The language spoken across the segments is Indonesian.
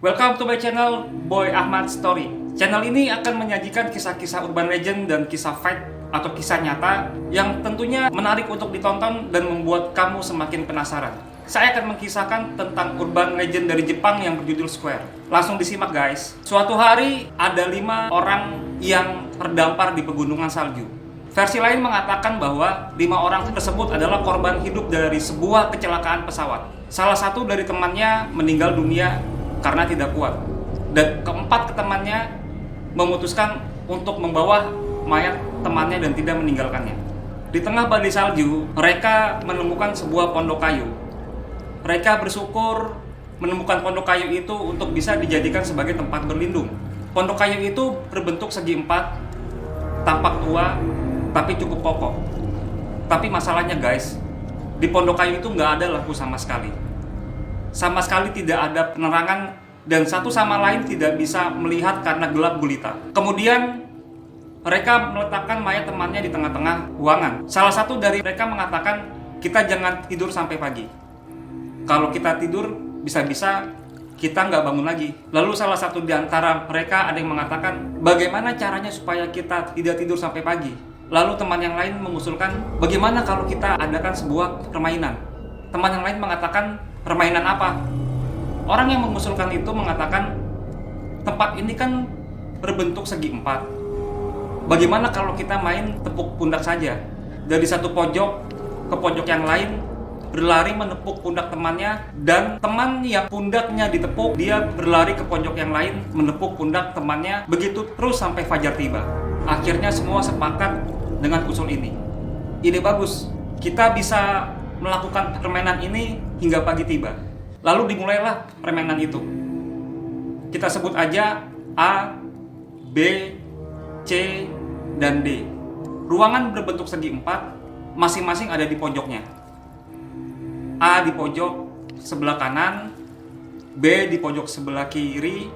Welcome to my channel, Boy Ahmad Story. Channel ini akan menyajikan kisah-kisah urban legend dan kisah fact atau kisah nyata yang tentunya menarik untuk ditonton dan membuat kamu semakin penasaran. Saya akan mengisahkan tentang urban legend dari Jepang yang berjudul Square. Langsung disimak guys. Suatu hari ada 5 orang yang terdampar di pegunungan salju. Versi lain mengatakan bahwa 5 orang tersebut adalah korban hidup dari sebuah kecelakaan pesawat. Salah satu dari temannya meninggal dunia karena tidak kuat. Dan keempat temannya memutuskan untuk membawa mayat temannya dan tidak meninggalkannya. Di tengah badai salju, mereka menemukan sebuah pondok kayu. Mereka bersyukur menemukan pondok kayu itu untuk bisa dijadikan sebagai tempat berlindung. Pondok kayu itu berbentuk segi empat, tampak tua, tapi cukup kokoh. Tapi masalahnya guys, di pondok kayu itu nggak ada lampu sama sekali. Sama sekali tidak ada penerangan dan satu sama lain tidak bisa melihat karena gelap gulita. Kemudian mereka meletakkan mayat temannya di tengah-tengah ruangan. Salah satu dari mereka mengatakan, kita jangan tidur sampai pagi. Kalau kita tidur, bisa-bisa kita nggak bangun lagi. Lalu salah satu di antara mereka ada yang mengatakan, bagaimana caranya supaya kita tidak tidur sampai pagi? Lalu teman yang lain mengusulkan, bagaimana kalau kita adakan sebuah permainan? Teman yang lain mengatakan, permainan apa? Orang yang mengusulkan itu mengatakan, tempat ini kan berbentuk segi empat. Bagaimana kalau kita main tepuk pundak saja? Dari satu pojok ke pojok yang lain, berlari menepuk pundak temannya, dan teman yang pundaknya ditepuk, dia berlari ke pojok yang lain, menepuk pundak temannya, begitu terus sampai fajar tiba. Akhirnya semua sepakat dengan usul ini. Ide bagus, kita bisa melakukan permainan ini hingga pagi tiba. Lalu dimulailah permainan itu. Kita sebut aja A, B, C, dan D. Ruangan berbentuk segi empat, masing-masing ada di pojoknya. A di pojok sebelah kanan, B di pojok sebelah kiri,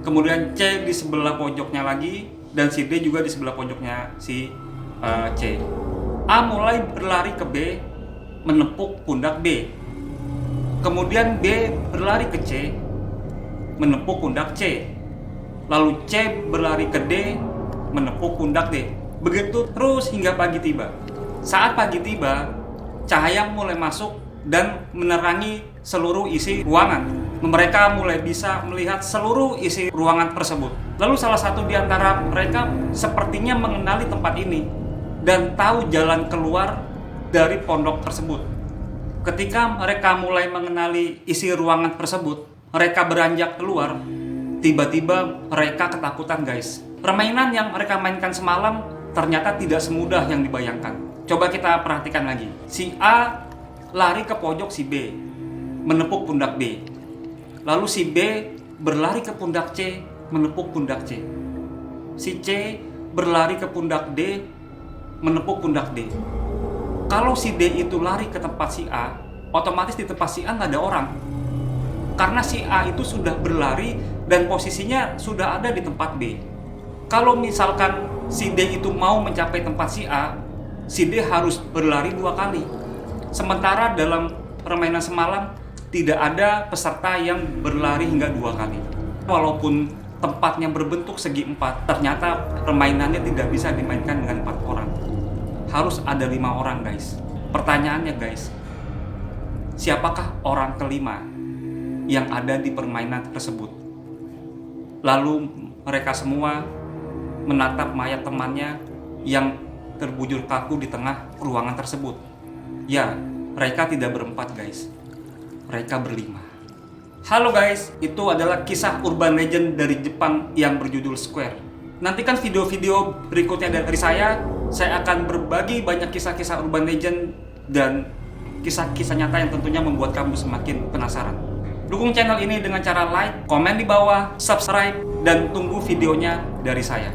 kemudian C di sebelah pojoknya lagi, dan si D juga di sebelah pojoknya si C. A mulai berlari ke B, menepuk pundak B. Kemudian B berlari ke C, menepuk pundak C. Lalu C berlari ke D, menepuk pundak D. Begitu terus hingga pagi tiba. Saat pagi tiba, cahaya mulai masuk dan menerangi seluruh isi ruangan. Mereka mulai bisa melihat seluruh isi ruangan tersebut. Lalu salah satu di antara mereka sepertinya mengenali tempat ini dan tahu jalan keluar dari pondok tersebut. Ketika mereka mulai mengenali isi ruangan tersebut, mereka beranjak keluar. Tiba-tiba mereka ketakutan guys. Permainan yang mereka mainkan semalam ternyata tidak semudah yang dibayangkan. Coba kita perhatikan lagi. Si A lari ke pojok si B, menepuk pundak B. Lalu si B berlari ke pundak C, menepuk pundak C. Si C berlari ke pundak D, menepuk pundak D. Kalau si D itu lari ke tempat si A, otomatis di tempat si A nggak ada orang. Karena si A itu sudah berlari dan posisinya sudah ada di tempat B. Kalau misalkan si D itu mau mencapai tempat si A, si D harus berlari 2 kali. Sementara dalam permainan semalam, tidak ada peserta yang berlari hingga 2 kali. Walaupun tempatnya berbentuk segi empat, ternyata permainannya tidak bisa dimainkan dengan 4 orang. Harus ada 5 orang guys. Pertanyaannya guys, siapakah orang kelima yang ada di permainan tersebut? Lalu mereka semua menatap mayat temannya yang terbujur kaku di tengah ruangan tersebut. Ya, mereka tidak berempat guys, mereka berlima. Halo guys, itu adalah kisah urban legend dari Jepang yang berjudul Square. Nantikan video-video berikutnya dari saya akan berbagi banyak kisah-kisah urban legend dan kisah-kisah nyata yang tentunya membuat kamu semakin penasaran. Dukung channel ini dengan cara like, komen di bawah, subscribe, dan tunggu videonya dari saya.